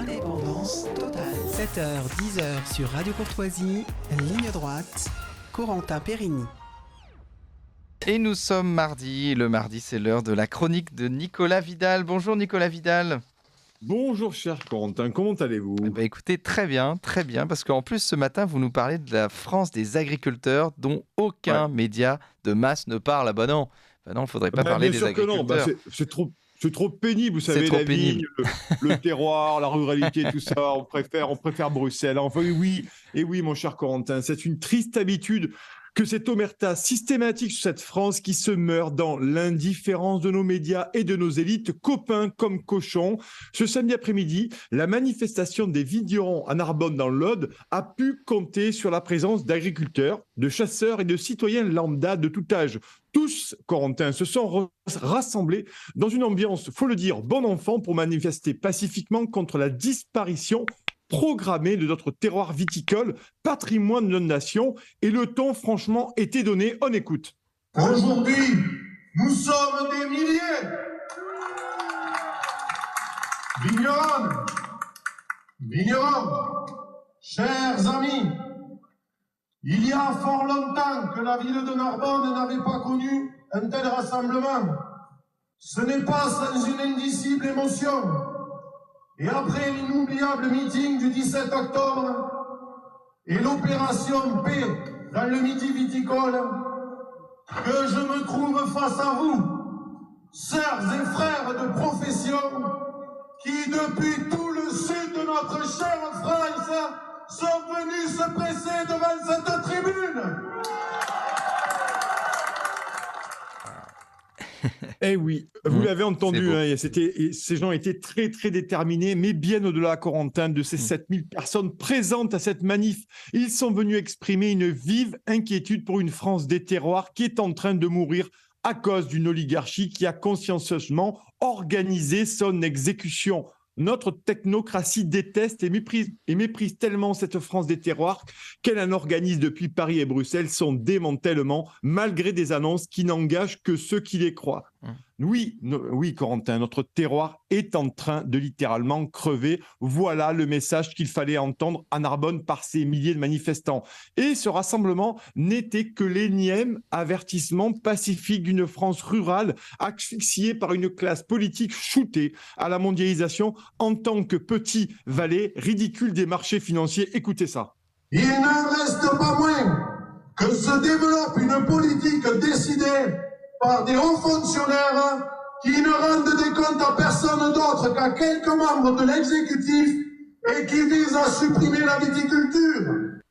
Indépendance totale. 7h, 10h sur Radio Courtoisie, ligne droite, Corentin Périni. Et nous sommes mardi. Le mardi, c'est l'heure de la chronique de Nicolas Vidal. Bonjour Nicolas Vidal. Bonjour cher Corentin, comment allez-vous ? Écoutez, très bien, parce qu'en plus ce matin, vous nous parlez de la France des agriculteurs dont aucun média de masse ne parle. Ah bah non, il ne faudrait pas parler des agriculteurs. Bien sûr que non, c'est trop pénible, vous savez, la vigne, le terroir, la ruralité, tout ça, on préfère Bruxelles. Enfin oui, et oui mon cher Corentin, c'est une triste habitude que cette omerta systématique sur cette France qui se meurt dans l'indifférence de nos médias et de nos élites, copains comme cochons. Ce samedi après-midi, la manifestation des vignerons à Narbonne dans l'Aude a pu compter sur la présence d'agriculteurs, de chasseurs et de citoyens lambda de tout âge. Tous, Corentin, se sont rassemblés dans une ambiance, faut le dire, bon enfant pour manifester pacifiquement contre la disparition programmée de notre terroir viticole, patrimoine de notre nation, et le ton, franchement, était donné. On écoute. Aujourd'hui, nous sommes des milliers. Vignerons, chers amis, il y a fort longtemps que la ville de Narbonne n'avait pas connu un tel rassemblement. Ce n'est pas sans une indicible émotion. Et après l'inoubliable meeting du 17 octobre et l'opération paix dans le midi viticole, que je me trouve face à vous, sœurs et frères de profession, qui depuis tout le sud de notre chère France sont venus se presser devant cette tribune. Eh oui, vous l'avez entendu, ces gens étaient très très déterminés, mais bien au-delà, Corentin, de ces 7000 personnes présentes à cette manif. Ils sont venus exprimer une vive inquiétude pour une France des terroirs qui est en train de mourir à cause d'une oligarchie qui a consciencieusement organisé son exécution. Notre technocratie déteste et méprise tellement cette France des terroirs qu'elle en organise depuis Paris et Bruxelles son démantèlement, malgré des annonces qui n'engagent que ceux qui les croient. Oui, Corentin, notre terroir est en train de littéralement crever. Voilà le message qu'il fallait entendre à Narbonne par ces milliers de manifestants. Et ce rassemblement n'était que l'énième avertissement pacifique d'une France rurale asphyxiée par une classe politique shootée à la mondialisation en tant que petit valet ridicule des marchés financiers. Écoutez ça. Il ne reste pas moins que se développe une politique décidée par des hauts fonctionnaires qui ne rendent des comptes à personne d'autre qu'à quelques membres de l'exécutif et qui visent à supprimer la viticulture.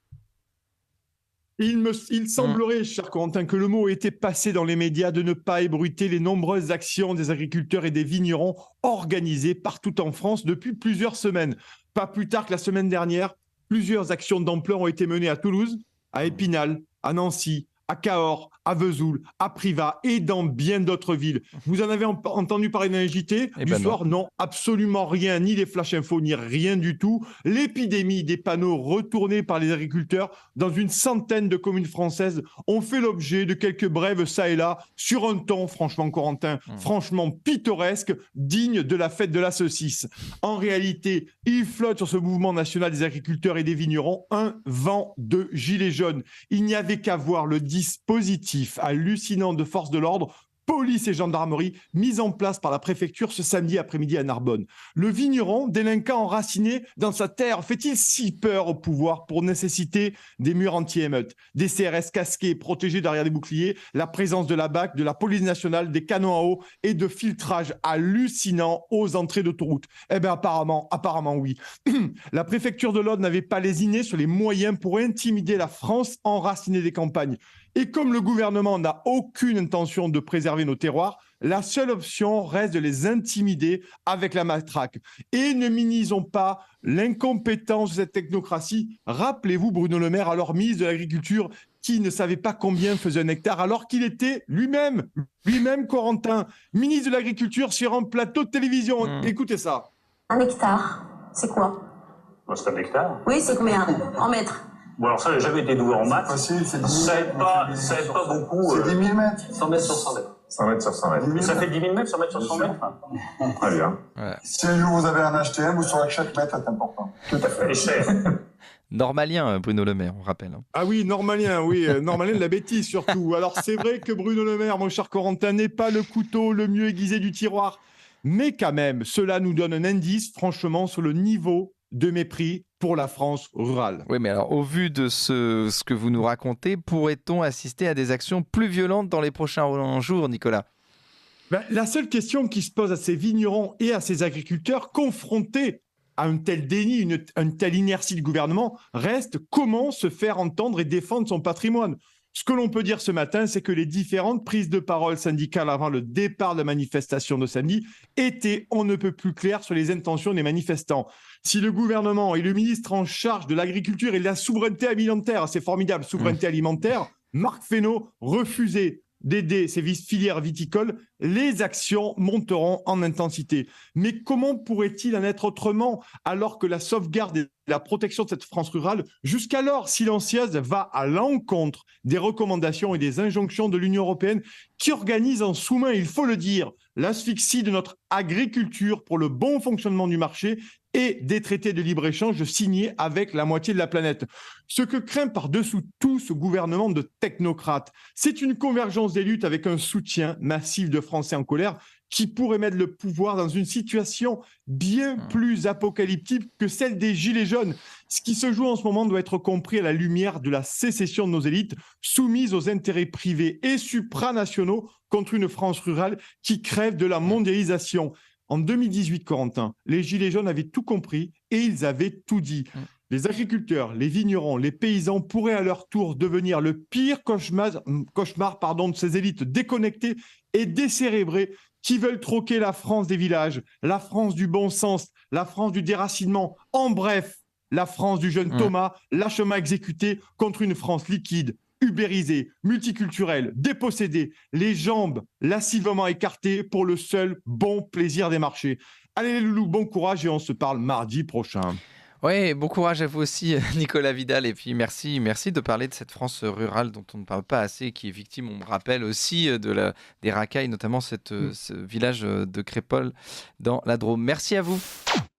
Il semblerait, cher Corentin, que le mot était passé dans les médias de ne pas ébruiter les nombreuses actions des agriculteurs et des vignerons organisées partout en France depuis plusieurs semaines. Pas plus tard que la semaine dernière, plusieurs actions d'ampleur ont été menées à Toulouse, à Épinal, à Nancy, à Cahors, à Vesoul, à Privas et dans bien d'autres villes. Vous en avez entendu parler dans les JT du soir ? Non, absolument rien, ni les flash infos, ni rien du tout. L'épidémie des panneaux retournés par les agriculteurs dans une centaine de communes françaises ont fait l'objet de quelques brèves ça et là sur un ton, franchement, Corentin, franchement pittoresque, digne de la fête de la saucisse. En réalité, il flotte sur ce mouvement national des agriculteurs et des vignerons un vent de gilets jaunes. Il n'y avait qu'à voir le dispositif hallucinant de forces de l'ordre, police et gendarmerie, mis en place par la préfecture ce samedi après-midi à Narbonne. Le vigneron, délinquant enraciné dans sa terre, fait-il si peur au pouvoir pour nécessiter des murs anti-émeutes, des CRS casqués protégés derrière des boucliers, la présence de la BAC, de la police nationale, des canons à eau et de filtrages hallucinants aux entrées d'autoroute? Eh bien apparemment oui. La préfecture de l'Aude n'avait pas lésiné sur les moyens pour intimider la France enracinée des campagnes. Et comme le gouvernement n'a aucune intention de préserver nos terroirs, la seule option reste de les intimider avec la matraque. Et ne minimisons pas l'incompétence de cette technocratie. Rappelez-vous Bruno Le Maire, alors ministre de l'Agriculture, qui ne savait pas combien faisait un hectare, alors qu'il était lui-même Corentin, ministre de l'Agriculture sur un plateau de télévision. Écoutez ça. Un hectare, c'est quoi ? C'est un hectare. Oui, c'est combien en mètres ? Bon, alors ça, j'ai jamais été doué en maths. Facile, c'est 10 000 ça aide pas beaucoup. C'est 10 000 mètres. 100 mètres sur 100 mètres. 100 mètres sur 100 mètres. Et ça fait 10 000 mètres, 100 mètres sur 100 mètres. Très bien. Voilà. Si un jour vous avez un HTM, vous saurez que chaque mètre est important. Tout à fait. Et cher. Normalien, Bruno Le Maire, on rappelle. Hein. Ah oui, normalien, normalien de la bêtise surtout. Alors c'est vrai que Bruno Le Maire, mon cher Corentin, n'est pas le couteau le mieux aiguisé du tiroir. Mais quand même, cela nous donne un indice, franchement, sur le niveau de mépris pour la France rurale. Oui, mais alors, au vu de ce que vous nous racontez, pourrait-on assister à des actions plus violentes dans les prochains jours, Nicolas ? La seule question qui se pose à ces vignerons et à ces agriculteurs confrontés à un tel déni, une telle inertie du gouvernement, reste comment se faire entendre et défendre son patrimoine. Ce que l'on peut dire ce matin, c'est que les différentes prises de parole syndicales avant le départ de la manifestation de samedi étaient on ne peut plus claires sur les intentions des manifestants. Si le gouvernement et le ministre en charge de l'agriculture et de la souveraineté alimentaire, c'est formidable, souveraineté alimentaire, Marc Fesneau refusait d'aider ces filières viticoles, les actions monteront en intensité. Mais comment pourrait-il en être autrement alors que la sauvegarde et la protection de cette France rurale, jusqu'alors silencieuse, va à l'encontre des recommandations et des injonctions de l'Union européenne qui organise en sous-main, il faut le dire, l'asphyxie de notre agriculture pour le bon fonctionnement du marché et des traités de libre-échange signés avec la moitié de la planète. Ce que craint par-dessous tout ce gouvernement de technocrates, c'est une convergence des luttes avec un soutien massif de Français en colère qui pourrait mettre le pouvoir dans une situation bien plus apocalyptique que celle des Gilets jaunes. Ce qui se joue en ce moment doit être compris à la lumière de la sécession de nos élites soumises aux intérêts privés et supranationaux contre une France rurale qui crève de la mondialisation. En 2018, Corentin, les Gilets jaunes avaient tout compris et ils avaient tout dit. Les agriculteurs, les vignerons, les paysans pourraient à leur tour devenir le pire cauchemar de ces élites déconnectées et décérébrées qui veulent troquer la France des villages, la France du bon sens, la France du déracinement, en bref, la France du jeune Thomas, lâchement exécuté contre une France liquide, ubérisée, multiculturelle, dépossédée, les jambes lascivement écartées pour le seul bon plaisir des marchés. Allez les loulous, bon courage et on se parle mardi prochain. Oui, bon courage à vous aussi, Nicolas Vidal. Et puis merci de parler de cette France rurale dont on ne parle pas assez, qui est victime, on me rappelle aussi, des racailles, notamment ce village de Crépol dans la Drôme. Merci à vous.